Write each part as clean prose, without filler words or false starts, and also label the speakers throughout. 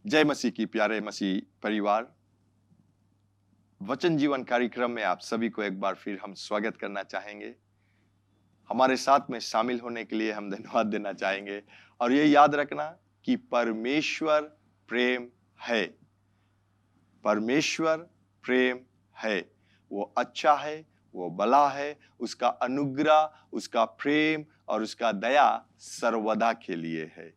Speaker 1: जय मसीह की प्यारे मसीह परिवार, वचन जीवन कार्यक्रम में आप सभी को एक बार फिर हम स्वागत करना चाहेंगे। हमारे साथ में शामिल होने के लिए हम धन्यवाद देना चाहेंगे और ये याद रखना कि परमेश्वर प्रेम है। परमेश्वर प्रेम है, वो अच्छा है, वो भला है। उसका अनुग्रह, उसका प्रेम और उसका दया सर्वदा के लिए है।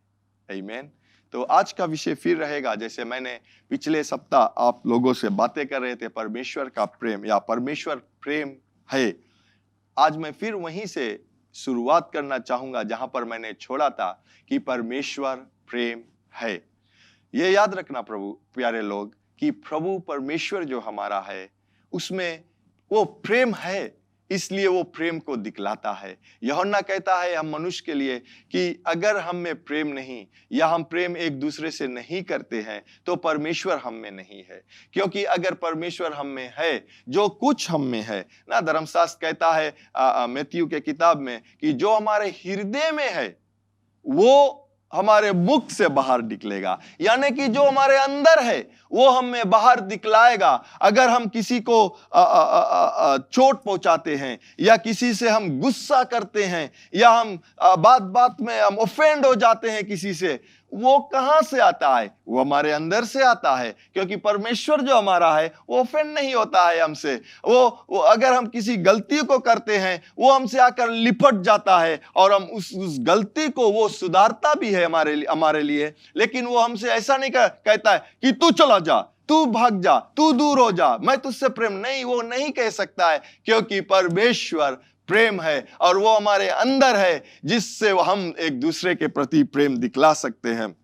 Speaker 1: आमीन। तो आज का विषय फिर रहेगा, जैसे मैंने पिछले सप्ताह आप लोगों से बातें कर रहे थे, परमेश्वर का प्रेम या परमेश्वर प्रेम है। आज मैं फिर वहीं से शुरुआत करना चाहूंगा जहां पर मैंने छोड़ा था कि परमेश्वर प्रेम है। ये याद रखना प्रभु प्यारे लोग कि प्रभु परमेश्वर जो हमारा है उसमें वो प्रेम है, इसलिए वो प्रेम को दिखलाता है। यूहन्ना कहता है हम मनुष्य के लिए कि अगर हम में प्रेम नहीं या हम प्रेम एक दूसरे से नहीं करते हैं तो परमेश्वर हम में नहीं है। क्योंकि अगर परमेश्वर हम में है, जो कुछ हम में है ना, धर्मशास्त्र कहता है मैथ्यू के किताब में कि जो हमारे हृदय में है वो हमारे मुख से बाहर निकलेगा, यानी कि जो हमारे अंदर है वो हमें बाहर दिखलाएगा। अगर हम किसी को चोट पहुंचाते हैं या किसी से हम गुस्सा करते हैं या हम बात बात में हम ऑफेंड हो जाते हैं किसी से, वो कहां से आता है? वो हमारे अंदर से आता है। क्योंकि परमेश्वर जो हमारा है वो ऑफेंड नहीं होता है हमसे। वो अगर हम किसी गलती को करते हैं वो हमसे आकर लिपट जाता है और हम उस गलती को वो सुधारता भी है हमारे लिए। लेकिन वो हमसे ऐसा नहीं कहता है कि तू चला जा, तू भाग जा, तू दूर हो जा, मैं तुझसे प्रेम नहीं, वो नहीं कह सकता है। क्योंकि परमेश्वर प्रेम है और वो हमारे अंदर है, जिससे हम एक दूसरे के प्रति प्रेम दिखला सकते हैं।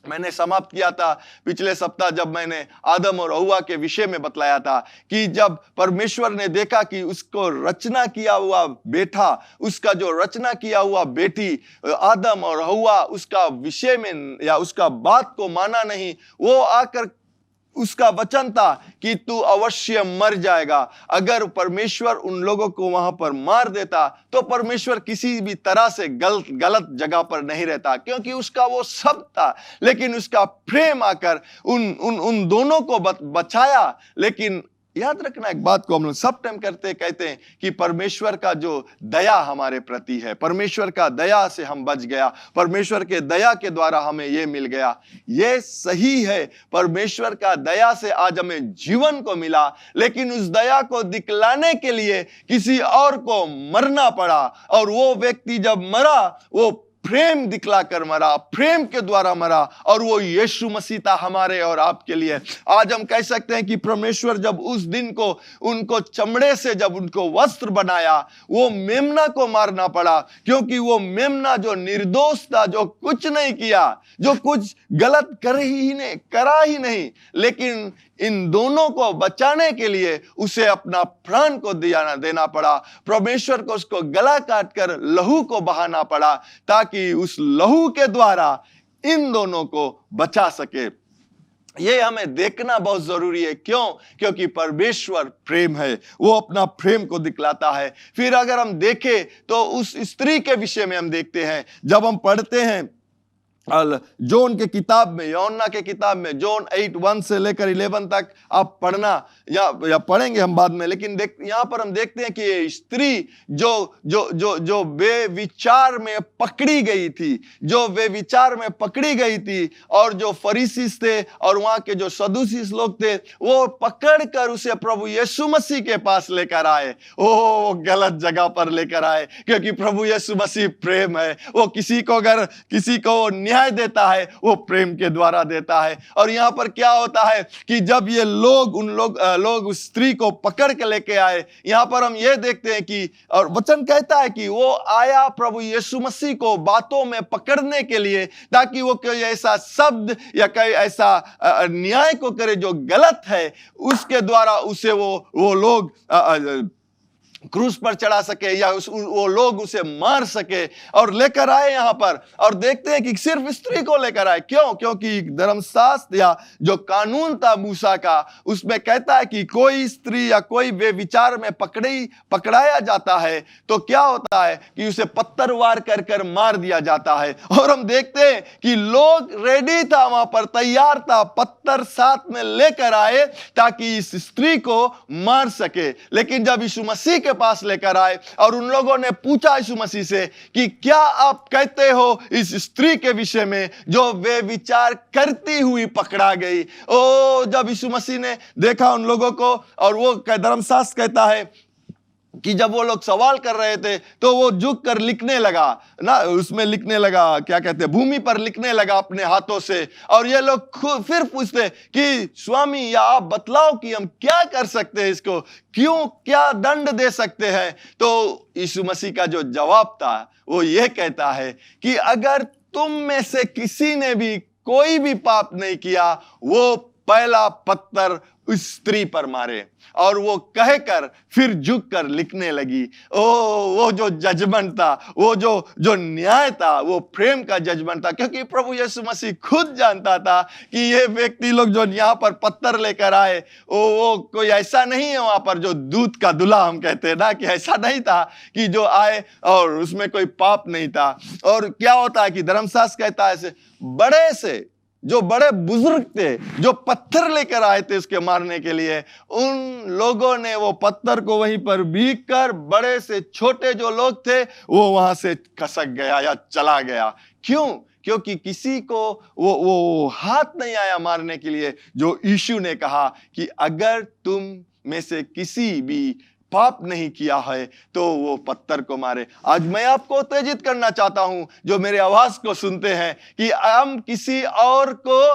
Speaker 1: मैंने समाप्त किया था पिछले सप्ताह जब मैंने आदम और हव्वा के विषय में बतलाया था कि जब परमेश्वर ने देखा कि उसको रचना किया हुआ बेटा, उसका जो रचना किया हुआ बेटी आदम और हव्वा उसका विषय में या उसका बात को माना नहीं, वो आकर उसका वचन था कि तू अवश्य मर जाएगा। अगर परमेश्वर उन लोगों को वहां पर मार देता तो परमेश्वर किसी भी तरह से गलत जगह पर नहीं रहता, क्योंकि उसका वो सब था। लेकिन उसका प्रेम आकर उन दोनों को बचाया। लेकिन याद रखना एक बात को हम लोग सब टाइम कहते हैं कि परमेश्वर का जो दया हमारे प्रति है, परमेश्वर का दया से हम बच गया, परमेश्वर के दया के द्वारा हमें ये मिल गया। ये सही है, परमेश्वर का दया से आज हमें जीवन को मिला। लेकिन उस दया को दिखलाने के लिए किसी और को मरना पड़ा, और वो व्यक्ति जब मरा वो प्रेम दिखलाकर मरा, प्रेम के द्वारा मरा, और वो यीशु मसीह था हमारे और आपके लिए। आज हम कह सकते हैं कि परमेश्वर जब उस दिन को उनको चमड़े से जब उनको वस्त्र बनाया, वो मेमना को मारना पड़ा, क्योंकि वो मेमना जो निर्दोष था, जो कुछ नहीं किया, जो कुछ गलत करा ही नहीं, लेकिन इन दोनों को बचाने के लिए उसे अपना प्राण को देना पड़ा। परमेश्वर को उसको गला काटकर लहू को बहाना पड़ा, ताकि उस लहू के द्वारा इन दोनों को बचा सके। ये हमें देखना बहुत जरूरी है। क्यों? क्योंकि परमेश्वर प्रेम है, वो अपना प्रेम को दिखलाता है। फिर अगर हम देखें तो उस स्त्री के विषय में हम देखते हैं, जब हम पढ़ते हैं जोन के किताब में, यूहन्ना के किताब में, जोन 8:1 से लेकर 11 तक आप पढ़ना या पढ़ेंगे हम बाद में। लेकिन यहाँ पर हम देखते हैं कि ये स्त्री जो बेविचार में पकड़ी गई थी, और जो फरीसी थे और वहां के जो सदूसी लोग थे, वो पकड़कर उसे प्रभु यीशु मसीह के पास लेकर आए। वो गलत जगह पर लेकर आए, क्योंकि प्रभु यीशु मसीह प्रेम है। वो किसी को न्याय देता है वो प्रेम के द्वारा देता है। और यहां पर क्या होता है कि जब ये लोग उस स्त्री को पकड़ के लेके आए, यहां पर हम ये देखते हैं कि, और वचन कहता है कि वो आया प्रभु यीशु मसीह को बातों में पकड़ने के लिए, ताकि वो कोई ऐसा शब्द या कोई ऐसा न्याय को करे जो गलत है, उसके द्वारा उसे वो लोग क्रूस पर चढ़ा सके या वो लोग उसे मार सके, और लेकर आए यहाँ पर। और देखते हैं कि सिर्फ स्त्री को लेकर आए। क्यों? क्योंकि धर्मशास्त्र या जो कानून था मूसा का, उसमें कहता है कि कोई स्त्री या कोई बेविचार में पकड़ाया जाता है तो क्या होता है कि उसे पत्थर वार कर कर मार दिया जाता है। और हम देखते हैं कि लोग रेडी था, वहां पर तैयार था, पत्थर साथ में लेकर आए ताकि इस स्त्री को मार सके। लेकिन जब यीशु मसीह के पास लेकर आए और उन लोगों ने पूछा यीशु मसीह से कि क्या आप कहते हो इस स्त्री के विषय में जो वे विचार करती हुई पकड़ा गई। जब यीशु मसीह ने देखा उन लोगों को, और वो धर्मशास्त्र कहता है कि जब वो लोग सवाल कर रहे थे तो वो झुक कर लिखने लगा ना, उसमें लिखने लगा, क्या कहते हैं, भूमि पर लिखने लगा अपने हाथों से। और ये लोग फिर पूछते कि स्वामी या आप बतलाओ कि हम क्या कर सकते हैं, इसको क्यों, क्या दंड दे सकते हैं। तो यीशु मसीह का जो जवाब था वो ये कहता है कि अगर तुम में से किसी ने भी कोई भी पाप नहीं किया, वो पहला पत्थर उस स्त्री पर मारे। और वो कहकर फिर झुक कर लिखने लगी। वो जो जजमेंट था, वो जो न्याय था, वो प्रेम का जजमेंट था। क्योंकि प्रभु यीशु मसीह खुद जानता था कि ये व्यक्ति लोग जो यहाँ पर पत्थर लेकर आए, वो कोई ऐसा नहीं है वहां पर जो दूध का दूल्हा हम कहते हैं ना, कि ऐसा नहीं था कि जो आए और उसमें कोई पाप नहीं था। और क्या होता है कि धर्मशास्त्र कहता है ऐसे बड़े से जो बड़े बुजुर्ग थे, जो पत्थर लेकर आए थे उसके मारने के लिए, उन लोगों ने वो पत्थर को वहीं पर बीक कर, बड़े से छोटे जो लोग थे वो वहां से खसक गया या चला गया। क्यों? क्योंकि किसी को वो हाथ नहीं आया मारने के लिए। जो यीशु ने कहा कि अगर तुम में से किसी भी पाप नहीं किया है तो वो पत्थर को मारे। आज मैं आपको उत्तेजित करना चाहता हूं जो मेरे आवाज को सुनते हैं कि हम किसी और को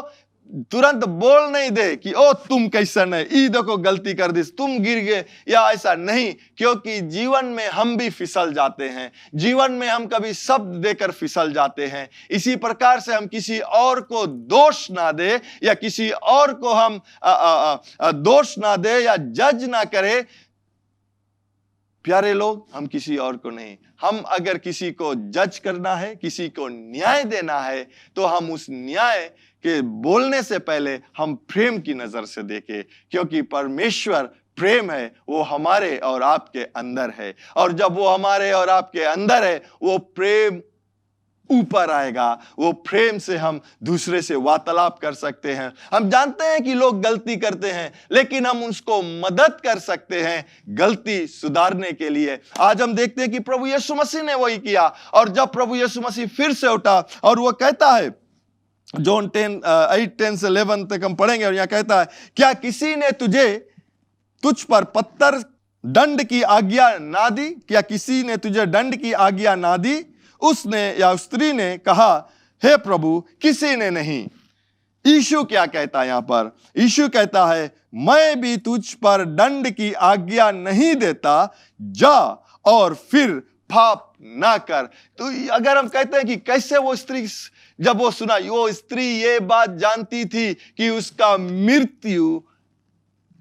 Speaker 1: तुरंत बोल नहीं दे कि ओ तुम कैसन है, ई देखो गलती कर दी, तुम गिर गए, या ऐसा नहीं। क्योंकि जीवन में हम भी फिसल जाते हैं, जीवन में हम कभी शब्द देकर फिसल जाते हैं। इसी प्रकार से हम किसी और को दोष ना दे या किसी और को हम दोष ना दे या जज ना करे। प्यारे लोग, हम किसी और को नहीं, हम अगर किसी को जज करना है, किसी को न्याय देना है, तो हम उस न्याय के बोलने से पहले हम प्रेम की नजर से देखें। क्योंकि परमेश्वर प्रेम है, वो हमारे और आपके अंदर है। और जब वो हमारे और आपके अंदर है, वो प्रेम ऊपर आएगा। वो प्रेम से हम दूसरे से वार्तालाप कर सकते हैं। हम जानते हैं कि लोग गलती करते हैं, लेकिन हम उसको मदद कर सकते हैं गलती सुधारने के लिए। आज हम देखते हैं कि प्रभु यीशु मसीह ने वही किया। और जब प्रभु यीशु मसीह फिर से उठा और वो कहता है, जॉन 8:10 से 11 तक हम पढ़ेंगे, और यहां कहता है, क्या किसी ने तुझ पर पत्थर दंड की आज्ञा ना दी? क्या किसी ने तुझे दंड की आज्ञा ना दी? उसने या स्त्री ने कहा, हे प्रभु, किसी ने नहीं। यीशु क्या कहता है यहां पर? यीशु कहता है, मैं भी तुझ पर दंड की आज्ञा नहीं देता, जा और फिर पाप ना कर। तो अगर हम कहते हैं कि कैसे वो स्त्री, जब वो सुना, वो स्त्री ये बात जानती थी कि उसका मृत्यु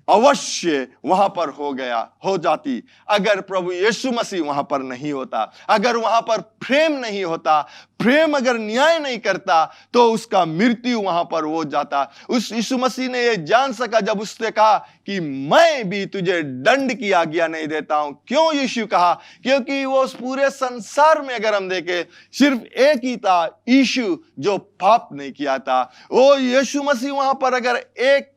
Speaker 1: अवश्य वहां पर हो जाती अगर प्रभु यीशु मसीह वहां पर नहीं होता। अगर वहां पर प्रेम नहीं होता, प्रेम अगर न्याय नहीं करता, तो उसका मृत्यु वहां पर हो जाता। उस यीशु मसीह ने यह जान सका जब उसने कहा कि मैं भी तुझे दंड की आज्ञा नहीं देता हूं। क्यों यीशु कहा? क्योंकि वो उस पूरे संसार में अगर हम देखें, सिर्फ एक ही था, यीशु, जो पाप नहीं किया था। वो यीशु मसीह वहां पर अगर एक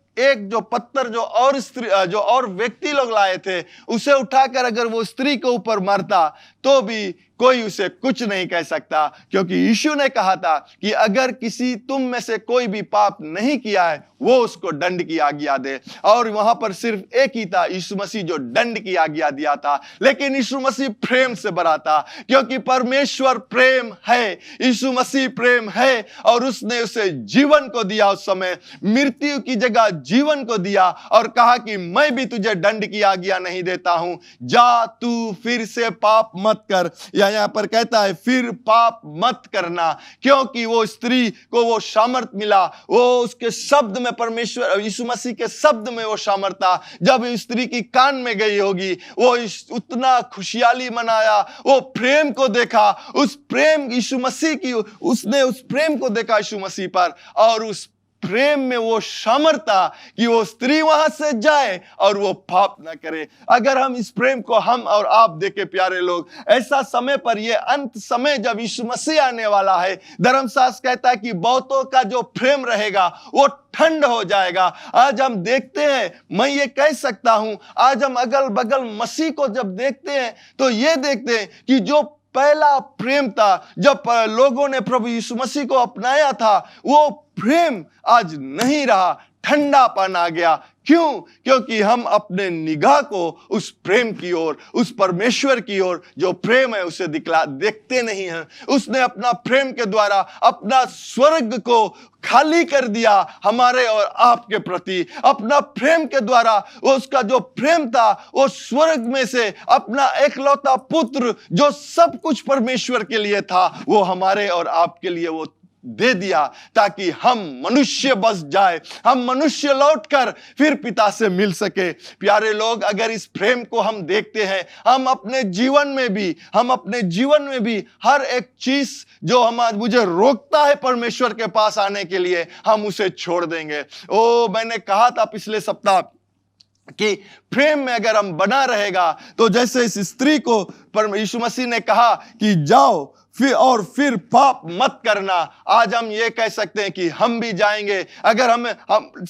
Speaker 1: जो पत्थर जो और व्यक्ति लोग लाए थे, उसे उठाकर अगर वो स्त्री के ऊपर मरता, तो भी कोई उसे कुछ नहीं कह सकता। क्योंकि यीशु ने कहा था कि अगर किसी तुम में से कोई भी पाप नहीं किया है, वो उसको दंड की आज्ञा दे। और वहां पर सिर्फ एक ही था, यीशु मसीह, जो दंड की आज्ञा दिया था। लेकिन यीशु मसीह प्रेम से भरा था, क्योंकि परमेश्वर प्रेम है, यीशु मसीह प्रेम है। और उसने उसे जीवन को दिया, उस समय मृत्यु की जगह जीवन को दिया, और कहा कि मैं भी तुझे दंड की आज्ञा नहीं देता हूं, जा तू फिर से पाप मत कर यहाँ पर कहता है फिर पाप मत करना, क्योंकि वो स्त्री को वो सामर्थ मिला, वो उसके शब्द में, परमेश्वर यीशु मसीह के शब्द में वो सामर्थ था। जब स्त्री की कान में गई होगी, वो उतना खुशहाली मनाया, वो प्रेम को देखा, उस प्रेम यीशु मसीह की, उसने उस प्रेम को देखा यीशु मसीह पर, और उस प्रेम में वो सामर्थ्य कि वो स्त्री वहां से जाए और वो पाप ना करे। अगर हम इस प्रेम को हम और आप देखें प्यारे लोग, ऐसा समय पर, ये अंत समय जब यीशु मसीह आने वाला है, धर्मशास्त्र कहता है कि बहुतों का जो प्रेम रहेगा वो ठंड हो जाएगा। आज हम देखते हैं, मैं ये कह सकता हूं, आज हम अगल बगल मसीह को जब देखते हैं तो ये देखते हैं कि जो पहला प्रेम था, जब लोगों ने प्रभु यीशु मसीह को अपनाया था, वो प्रेम आज नहीं रहा, ठंडापन आ गया। क्यों? क्योंकि हम अपने निगाह को उस प्रेम की ओर, उस परमेश्वर की ओर जो प्रेम है उसे देखते नहीं हैं। उसने अपना प्रेम के द्वारा अपना स्वर्ग को खाली कर दिया हमारे और आपके प्रति। अपना प्रेम के द्वारा उसका जो प्रेम था, वो स्वर्ग में से अपना एकलौता पुत्र जो सब कुछ परमेश्वर के लिए था, वो हमारे और आपके लिए वो दे दिया, ताकि हम मनुष्य बस जाए, हम मनुष्य लौटकर फिर पिता से मिल सके। प्यारे लोग, अगर इस प्रेम को हम देखते हैं, हम अपने जीवन में भी हर एक चीज जो मुझे रोकता है परमेश्वर के पास आने के लिए, हम उसे छोड़ देंगे। मैंने कहा था पिछले सप्ताह कि प्रेम में अगर हम बना रहेगा, तो जैसे इस स्त्री को यीशु मसीह ने कहा कि जाओ फिर पाप मत करना, आज हम ये कह सकते हैं कि हम भी जाएंगे। अगर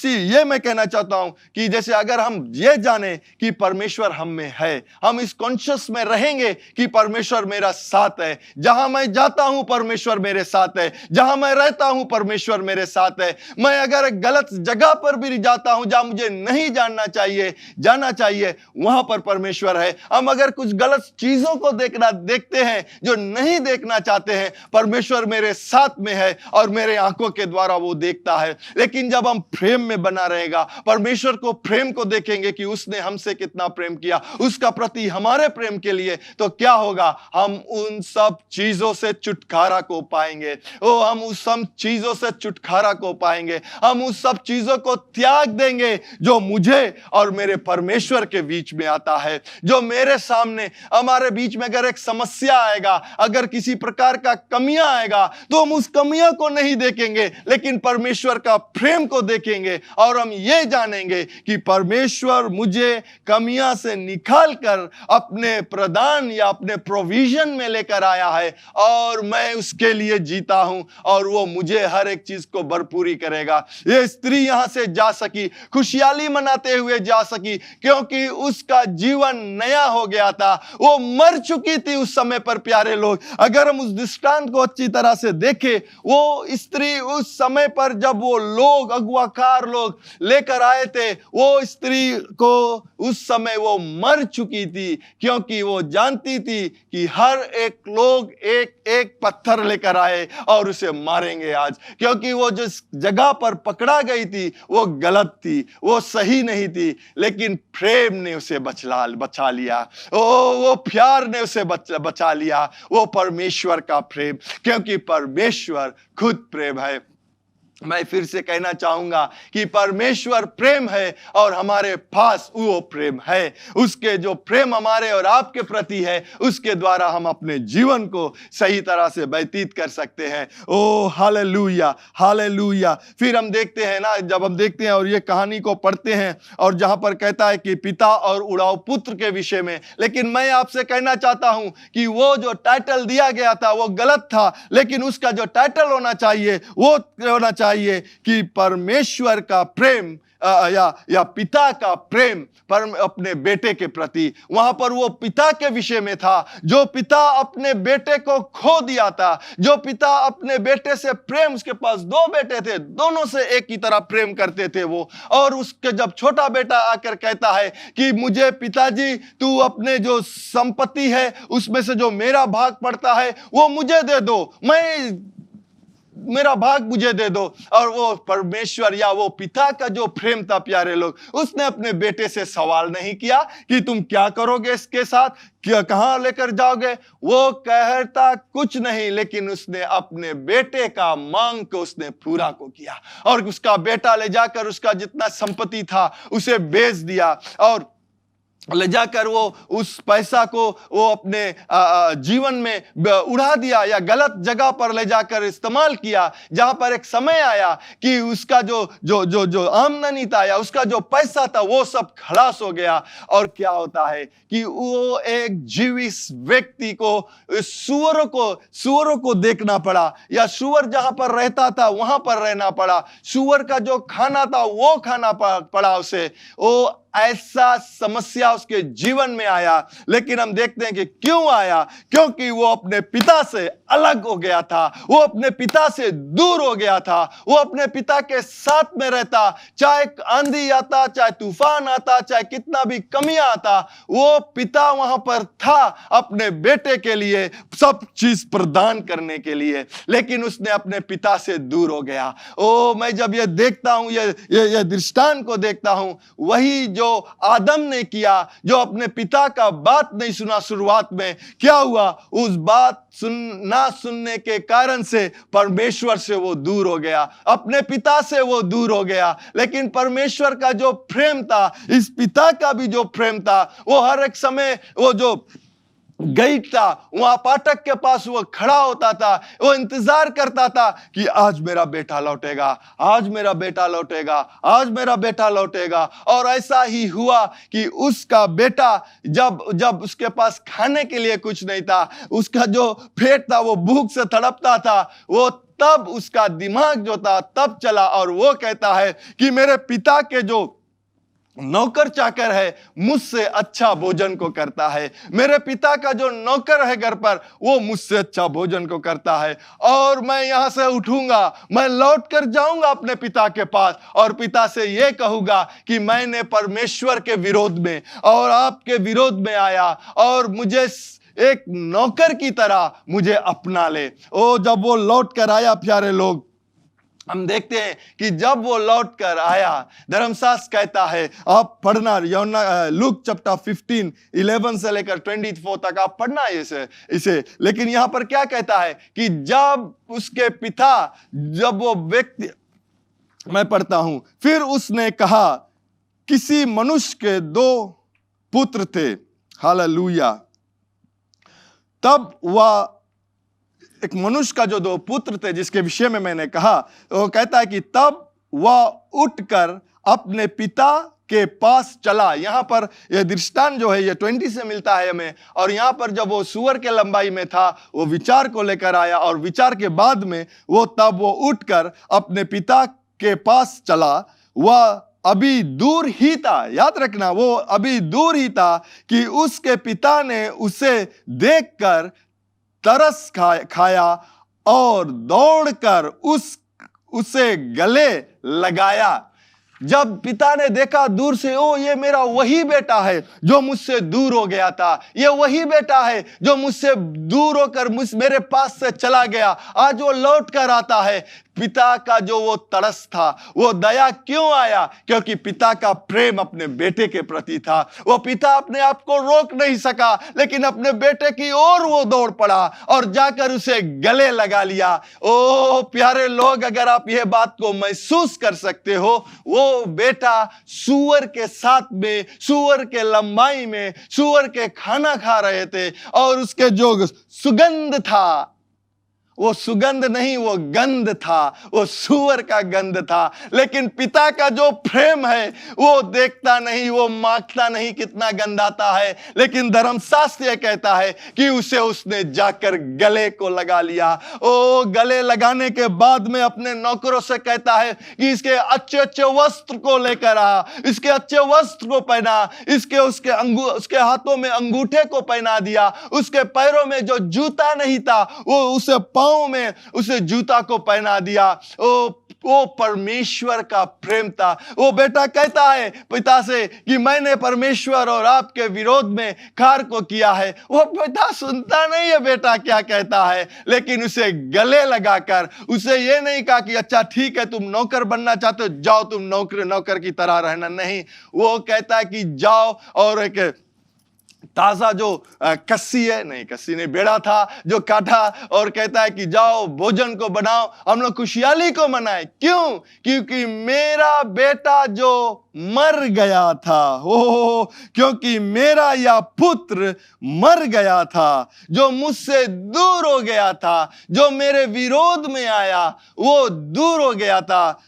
Speaker 1: ये मैं कहना चाहता हूं कि जैसे अगर हम ये जाने कि परमेश्वर हम में है, हम इस कॉन्शियस में रहेंगे कि परमेश्वर मेरा साथ है, जहां मैं जाता हूं परमेश्वर मेरे साथ है, जहां मैं रहता हूं परमेश्वर मेरे साथ है। मैं अगर गलत जगह पर भी जाता हूं, जहां मुझे नहीं जाना चाहिए, वहां पर परमेश्वर है। हम अगर कुछ गलत चीजों को देखते हैं जो नहीं देखना चाहते हैं, परमेश्वर मेरे साथ में है और मेरे आंखों के द्वारा वो देखता है। लेकिन जब हम प्रेम में बना रहेगा, परमेश्वर को प्रेम को देखेंगे कि उसने हमसे कितना प्रेम किया, उसका प्रति हमारे प्रेम के लिए, तो क्या होगा? हम उन सब चीजों से छुटकारा को पाएंगे। हम उस सब चीजों से छुटकारा को पाएंगे। हम उस सब चीजों को त्याग देंगे जो मुझे और मेरे परमेश्वर के बीच में आता है। जो मेरे सामने, हमारे बीच में अगर एक समस्या आएगा, अगर किसी प्रकार का कमियां आएगा, तो हम उस कमियां को नहीं देखेंगे, लेकिन परमेश्वर का प्रेम को देखेंगे और हम ये जानेंगे कि परमेश्वर मुझे कमियां से निकाल कर अपने प्रदान या अपने प्रोविजन में लेकर आया है, और मैं उसके लिए जीता हूं, और वो मुझे हर एक चीज को भरपूरी करेगा। ये स्त्री यहां से जा सकी, खुशहाली मनाते हुए जा सकी, क्योंकि उसका जीवन नया हो गया था। वो मर चुकी थी उस समय पर। प्यारे लोग, अगर हम उस दृष्टांत को अच्छी तरह से देखें, वो स्त्री उस समय पर जब वो लोग, अगुवाकार लोग लेकर आए थे, वो स्त्री को उस समय वो मर चुकी थी, क्योंकि वो जानती थी कि हर एक लोग एक एक पत्थर लेकर आए और उसे मारेंगे आज, क्योंकि वो जिस जगह पर पकड़ा गई थी वो गलत थी, वो सही नहीं थी। लेकिन प्रेम ने उसे बचा लिया, वो प्यार ने उसे बचा लिया, वो परमेश्वर का प्रेम, क्योंकि परमेश्वर खुद प्रेम है। मैं फिर से कहना चाहूंगा कि परमेश्वर प्रेम है और हमारे पास वो प्रेम है। उसके जो प्रेम हमारे और आपके प्रति है, उसके द्वारा हम अपने जीवन को सही तरह से व्यतीत कर सकते हैं। ओ हालेलुया, हालेलुया। फिर हम देखते हैं ना, जब हम देखते हैं और ये कहानी को पढ़ते हैं, और जहां पर कहता है कि पिता और उड़ाऊ पुत्र के विषय में, लेकिन मैं आपसे कहना चाहता हूं कि वो जो टाइटल दिया गया था वो गलत था, लेकिन उसका जो टाइटल होना चाहिए वो होना चाहिए कि परमेश्वर का प्रेम या पिता का प्रेम पर अपने बेटे के प्रति। वहां पर वो पिता के विषय में था, जो पिता अपने बेटे को खो दिया था, जो पिता अपने बेटे से प्रेम, उसके पास 2 बेटे थे, दोनों से एक ही तरह प्रेम करते थे वो। और उसके जब छोटा बेटा आकर कहता है कि मुझे पिताजी, तू अपने जो संपत्ति है उसमें से जो मेरा भाग पड़ता है वो मुझे दे दो, मैं मेरा भाग मुझे दे दो। और वो परमेश्वर या वो पिता का जो प्रेम था प्यारे लोग, उसने अपने बेटे से सवाल नहीं किया कि तुम क्या करोगे इसके साथ, क्या कहां लेकर जाओगे, वो कहता कुछ नहीं, लेकिन उसने अपने बेटे का मांग को उसने पूरा को किया और उसका बेटा ले जाकर उसका जितना संपत्ति था उसे बेच दिया और ले जाकर वो उस पैसा को वो अपने जीवन में उड़ा दिया या गलत जगह पर ले जाकर इस्तेमाल किया, जहां पर एक समय आया कि उसका जो जो जो जो आमदनी था या उसका जो पैसा था वो सब खलास हो गया। और क्या होता है कि वो एक जीवित व्यक्ति को सुअरों को देखना पड़ा, या सुअर जहां पर रहता था वहां पर रहना पड़ा, सुअर का जो खाना था वो खाना पड़ा उसे। वो ऐसा समस्या उसके जीवन में आया, लेकिन हम देखते हैं कि क्यों आया, क्योंकि वो अपने पिता से अलग हो गया था, वो अपने पिता से दूर हो गया था। वो अपने पिता के साथ में रहता, चाहे आंधी आता, चाहे तूफान आता, चाहे कितना भी कमी आता, वो पिता वहां पर था अपने बेटे के लिए सब चीज प्रदान करने के लिए, लेकिन उसने अपने पिता से दूर हो गया। ओ मैं जब ये देखता हूं, ये दृष्टांत को देखता हूं, वही जो आदम ने किया, जो अपने पिता का बात नहीं सुना शुरुआत में, क्या हुआ, उस बात ना सुनने के कारण से परमेश्वर से वो दूर हो गया, अपने पिता से वो दूर हो गया। लेकिन परमेश्वर का जो प्रेम था, इस पिता का भी जो प्रेम था, वो हर एक समय वो जो गेट था वहां फाटक के पास वो खड़ा होता था, वो इंतजार करता था कि आज मेरा बेटा लौटेगा, आज मेरा बेटा लौटेगा, आज मेरा बेटा लौटेगा। और ऐसा ही हुआ कि उसका बेटा जब उसके पास खाने के लिए कुछ नहीं था, उसका जो पेट था वो भूख से तड़पता था, वो तब उसका दिमाग जो था तब चला और वो कहता है कि मेरे पिता के जो नौकर चाकर है मुझसे अच्छा भोजन को करता है, मेरे पिता का जो नौकर है घर पर वो मुझसे अच्छा भोजन को करता है, और मैं यहां से उठूंगा, मैं लौट कर जाऊंगा अपने पिता के पास और पिता से ये कहूंगा कि मैंने परमेश्वर के विरोध में और आपके विरोध में आया और मुझे एक नौकर की तरह मुझे अपना ले। ओ जब वो लौट कर आया प्यारे लोग, हम देखते हैं कि जब वो लौट कर आया, धर्मशास्त्र कहता है, आप पढ़ना लूक चैप्टर 15 11 से लेकर 24 तक आप पढ़ना इसे। लेकिन यहां पर क्या कहता है कि जब उसके पिता, जब वो व्यक्ति, मैं पढ़ता हूं, फिर उसने कहा किसी मनुष्य के 2 पुत्र थे, हालेलुया। तब वह एक मनुष्य का जो 2 पुत्र थे जिसके विषय में मैंने कहा, वो कहता है कि तब वह उठकर अपने पिता के पास चला। यहां पर यह दृष्टांत जो है ये 20 से मिलता है हमें, और यहां पर जब वो सुअर के लंबाई में था वो विचार को लेकर आया, और विचार के बाद में तब वो उठकर अपने पिता के पास चला। वह अभी दूर ही था, याद रखना, वो अभी दूर ही था कि उसके पिता ने उसे देखकर तरस खाया और दौड़कर उसे गले लगाया। जब पिता ने देखा दूर से, ओ ये मेरा वही बेटा है जो मुझसे दूर हो गया था, ये वही बेटा है जो मुझसे दूर होकर मेरे पास से चला गया, आज वो लौट कर आता है। पिता का जो वो तरस था, वो दया क्यों आया? क्योंकि पिता का प्रेम अपने बेटे के प्रति था। वो पिता अपने आप को रोक नहीं सका, लेकिन अपने बेटे की ओर वो दौड़ पड़ा और जाकर उसे गले लगा लिया। ओ प्यारे लोग, अगर आप ये बात को महसूस कर सकते हो, वो बेटा सूअर के साथ में, सूअर के लंबाई में, सूअर के खाना खा रहे थे, और उसके जो सुगंध था, वो सुगंध नहीं, वो गंध था, वो सूअर का गंध था। लेकिन पिता का जो प्रेम है वो देखता नहीं, वो माखता नहीं कितना गंध आता है, लेकिन धर्मशास्त्र ये कहता है कि उसने जाकर गले को लगा लिया। ओ गले लगाने के बाद में अपने नौकरों से कहता है कि इसके अच्छे अच्छे वस्त्र को लेकर आ, इसके अच्छे वस्त्र को पहना, उसके हाथों में अंगूठे को पहना दिया, उसके पैरों में जो जूता नहीं था वो उसे पांव में उसे जूता को पहना दिया। ओ वो परमेश्वर का प्रेम था। वो बेटा कहता है पिता से कि मैंने परमेश्वर और आपके विरोध में कार्य को किया है। वो पिता सुनता नहीं है बेटा क्या कहता है, लेकिन उसे गले लगाकर उसे ये नहीं कहा कि अच्छा ठीक है तुम नौकर बनना चाहते हो, जाओ तुम नौकर की तरह रहना। नहीं, वो कहता है कि जाओ और एक ताजा जो कस्सी नहीं बेड़ा था जो काटा, और कहता है कि जाओ भोजन को बनाओ, हम लोग खुशहाली को मनाए। क्यों? क्योंकि मेरा बेटा जो मर गया था, ओ क्योंकि मेरा यह पुत्र मर गया था, जो मुझसे दूर हो गया था, जो मेरे विरोध में आया वो दूर हो गया था,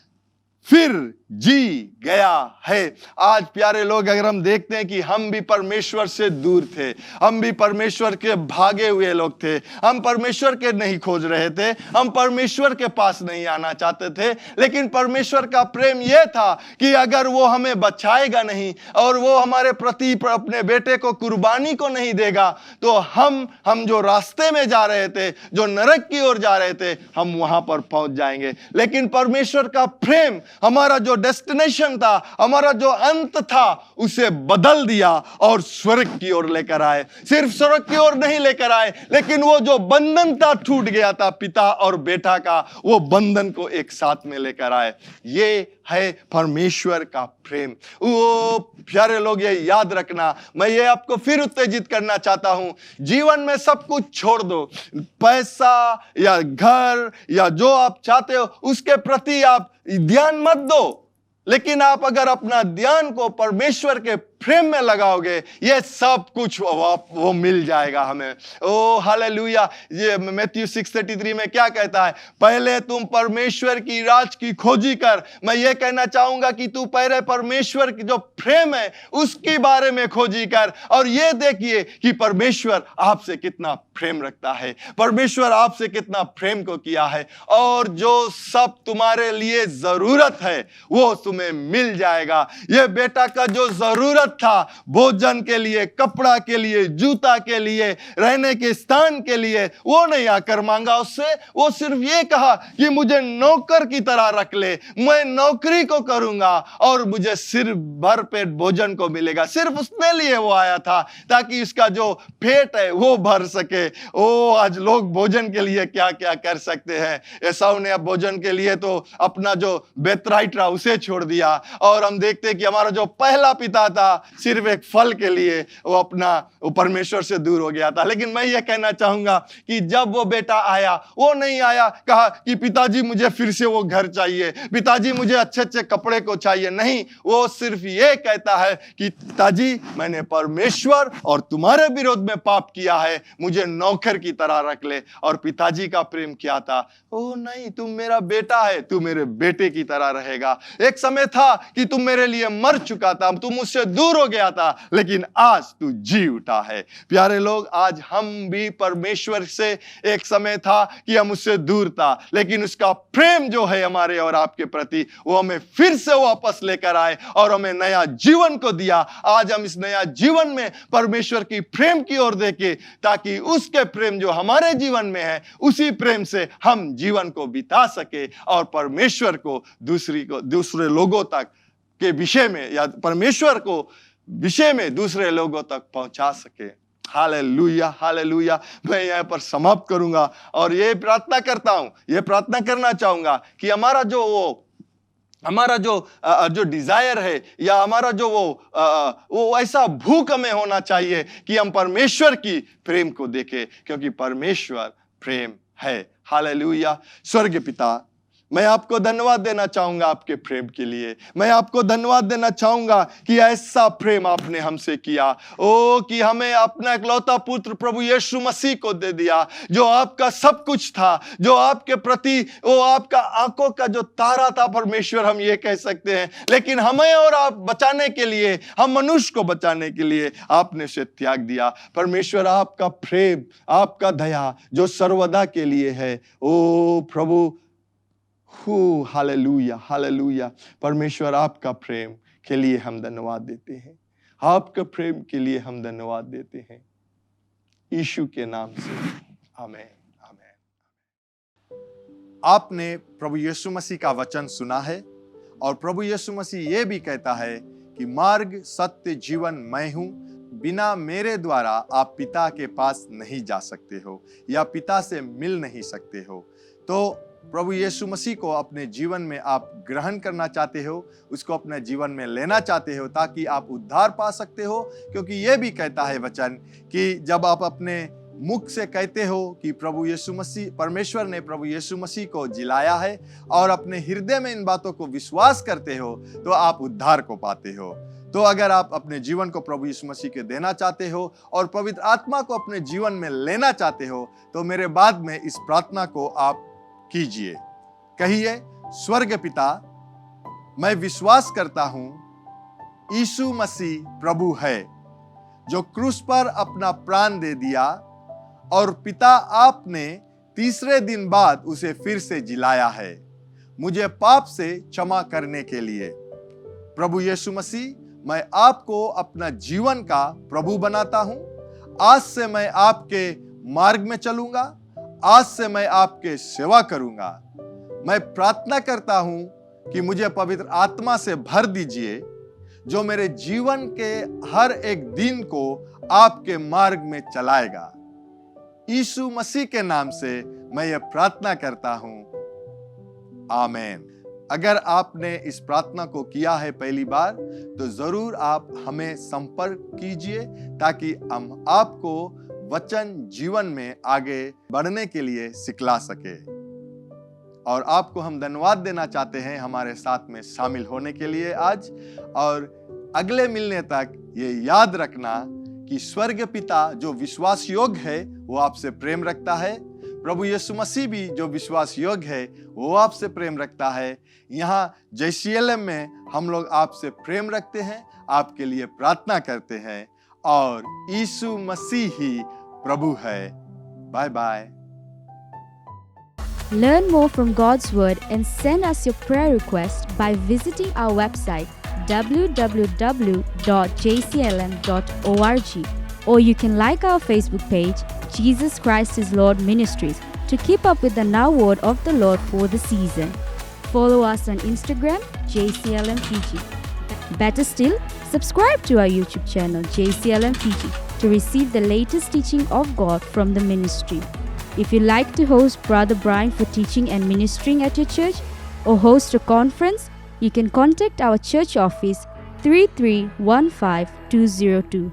Speaker 1: फिर जी गया है। आज प्यारे लोग, अगर हम देखते हैं कि हम भी परमेश्वर से दूर थे, हम भी परमेश्वर के भागे हुए लोग थे, हम परमेश्वर के नहीं खोज रहे थे, हम परमेश्वर के पास नहीं आना चाहते थे, लेकिन परमेश्वर का प्रेम यह था कि अगर वो हमें बचाएगा नहीं और वो हमारे प्रति अपने बेटे को कुर्बानी को नहीं देगा, तो हम जो रास्ते में जा रहे थे, जो नरक की ओर जा रहे थे, हम वहां पर पहुंच जाएंगे। लेकिन परमेश्वर का प्रेम हमारा जो डेस्टिनेशन था, हमारा जो अंत था, उसे बदल दिया और स्वर्ग की ओर लेकर आए। सिर्फ स्वर्ग की ओर नहीं लेकर आए, लेकिन वो जो बंधन था टूट गया था पिता और बेटा का, वो बंधन को एक साथ में लेकर आए। ये है परमेश्वर का प्रेम। वो प्यारे लोग, ये याद रखना, मैं ये आपको फिर उत्तेजित करना चाहता हूं, जीवन में सब कुछ छोड़ दो, पैसा या घर या जो आप चाहते हो उसके प्रति आप ध्यान मत दो, लेकिन आप अगर अपना ध्यान को परमेश्वर के प्रेम में लगाओगे, ये सब कुछ वो मिल जाएगा हमें। ओ हालेलुया। ये मैथ्यू 6:33 में क्या कहता है? पहले तुम परमेश्वर की राज की खोजी कर। मैं ये कहना चाहूंगा कि तू पहले परमेश्वर की जो प्रेम है उसके बारे में खोजी कर, और ये देखिए कि परमेश्वर आपसे कितना प्रेम रखता है, परमेश्वर आपसे कितना प्रेम को किया है, और जो सब तुम्हारे लिए जरूरत है वो तुम्हें मिल जाएगा। ये बेटा का जो जरूरत था, भोजन के लिए, कपड़ा के लिए, जूता के लिए, रहने के स्थान के लिए, वो नहीं आकर मांगा उससे, वो सिर्फ ये कहा कि मुझे नौकर की तरह रख ले, मैं नौकरी को करूंगा और मुझे सिर्फ भर पेट भोजन को मिलेगा। सिर्फ उसने लिए वो आया था ताकि उसका जो पेट है वो भर सके। ओ आज लोग भोजन के लिए क्या क्या कर सकते हैं। एसाव ने अब भोजन के लिए तो अपना जो बेतराइट रहा उसे छोड़ दिया, और हम देखते हैं कि हमारा जो पहला पिता था सिर्फ एक फल के लिए वो परमेश्वर से दूर हो गया था। लेकिन मैं ये कहना चाहूंगा कि जब वो बेटा आया, वो नहीं आया कहा कि पिताजी मुझे फिर से वो घर चाहिए, पिताजी मुझे अच्छे अच्छे कपड़े को चाहिए। नहीं, वो सिर्फ ये कहता है कि पिताजी मैंने परमेश्वर और तुम्हारे विरोध में पाप किया है, मुझे नौकर की तरह रख ले। और पिताजी का प्रेम क्या था? ओ नहीं, तुम मेरा बेटा है, तू मेरे बेटे की तरह रहेगा। एक समय था कि तुम मेरे लिए मर चुका था, तुम मुझसे दूर हो गया था, लेकिन आज तू जी उठा है। प्यारे लोग, आज हम भी परमेश्वर से एक समय था कि हम उससे दूर था, लेकिन उसका प्रेम जो है हमारे और आपके प्रति, वो हमें फिर से वापस लेकर आए और हमें नया जीवन को दिया। आज हम इस नया जीवन में परमेश्वर की प्रेम की ओर देखें, ताकि उसके प्रेम जो हमारे जीवन में है, उसी प्रेम से हम जीवन को बिता सके और परमेश्वर को दूसरे लोगों तक के विषय में, या परमेश्वर को विषय में दूसरे लोगों तक पहुंचा सके। Hallelujah, hallelujah. मैं यहाँ पर समाप्त करूंगा और ये प्रार्थना करता हूं, ये प्रार्थना करना चाहूंगा कि हमारा जो डिजायर है, या हमारा जो वो ऐसा भूख हमें होना चाहिए कि हम परमेश्वर की प्रेम को देखें, क्योंकि परमेश्वर प्रेम है। हालेलुया। स्वर्गीय पिता, मैं आपको धन्यवाद देना चाहूंगा आपके प्रेम के लिए। मैं आपको धन्यवाद देना चाहूंगा कि ऐसा प्रेम आपने हमसे किया। ओ कि हमें अपना इकलौता पुत्र प्रभु यीशु मसीह को दे दिया, जो आपका सब कुछ था, जो आपके प्रति वो आपका आंखों का जो तारा था परमेश्वर, हम ये कह सकते हैं। लेकिन हमें और आप बचाने के लिए, हम मनुष्य को बचाने के लिए आपने उसे त्याग दिया। परमेश्वर, आपका प्रेम, आपका दया जो सर्वदा के लिए है, ओ प्रभु, हालेलुया, हालेलुया। परमेश्वर, आपका प्रेम के लिए हम धन्यवाद देते हैं, आपके प्रेम के लिए हम धन्यवाद देते हैं, यीशु के नाम से, आमीन, आमीन। आपने प्रभु यीशु मसीह का वचन सुना है और प्रभु यीशु मसीह ये भी कहता है कि मार्ग, सत्य, जीवन मैं हूं, बिना मेरे द्वारा आप पिता के पास नहीं जा सकते हो या पिता से मिल नहीं सकते हो। तो प्रभु यीशु मसीह को अपने जीवन में आप ग्रहण करना चाहते हो, उसको अपने जीवन में लेना चाहते हो ताकि आप उद्धार पा सकते हो, क्योंकि ये भी कहता है वचन कि जब आप अपने मुख से कहते हो कि प्रभु यीशु मसीह, परमेश्वर ने प्रभु यीशु मसीह को जिलाया है और अपने हृदय में इन बातों को विश्वास करते हो तो आप उद्धार को पाते हो। तो अगर आप अपने जीवन को प्रभु यीशु मसीह के देना चाहते हो और पवित्र आत्मा को अपने जीवन में लेना चाहते हो तो मेरे बाद में इस प्रार्थना को आप कीजिए। कहिए, स्वर्ग पिता, मैं विश्वास करता हूं यीशु मसीह प्रभु है जो क्रूस पर अपना प्राण दे दिया और पिता आपने तीसरे दिन बाद उसे फिर से जिलाया है मुझे पाप से क्षमा करने के लिए। प्रभु यीशु मसीह, मैं आपको अपना जीवन का प्रभु बनाता हूं। आज से मैं आपके मार्ग में चलूंगा, आज से मैं आपके सेवा करूंगा। मैं प्रार्थना करता हूं कि मुझे पवित्र आत्मा से भर दीजिए जो मेरे जीवन के हर एक दिन को आपके मार्ग में चलाएगा। यीशु मसीह के नाम से मैं ये प्रार्थना करता हूं, आमीन। अगर आपने इस प्रार्थना को किया है पहली बार तो जरूर आप हमें संपर्क कीजिए ताकि हम आपको वचन जीवन में आगे बढ़ने के लिए सिखला सके। और आपको हम धन्यवाद देना चाहते हैं हमारे साथ में शामिल होने के लिए आज। और अगले मिलने तक ये याद रखना कि स्वर्ग पिता जो विश्वास योग्य है वो आपसे प्रेम रखता है। प्रभु यीशु मसीह भी जो विश्वास योग्य है वो आपसे प्रेम रखता है। यहाँ JCLM में हम लोग आपसे प्रेम रखते हैं, आपके लिए प्रार्थना करते हैं और यीशु मसीह ही प्रभु है। Bye bye.
Speaker 2: Learn more from God's Word and send us your prayer request by visiting our website www.jclm.org, or you can like our Facebook page, Jesus Christ is Lord Ministries, to keep up with the now word of the Lord for the season. Follow us on Instagram, JCLM Fiji. Better still, subscribe to our YouTube channel, JCLM Fiji, to receive the latest teaching of God from the ministry. If you like to host Brother Brian for teaching and ministering at your church or host a conference, you can contact our church office 3315202.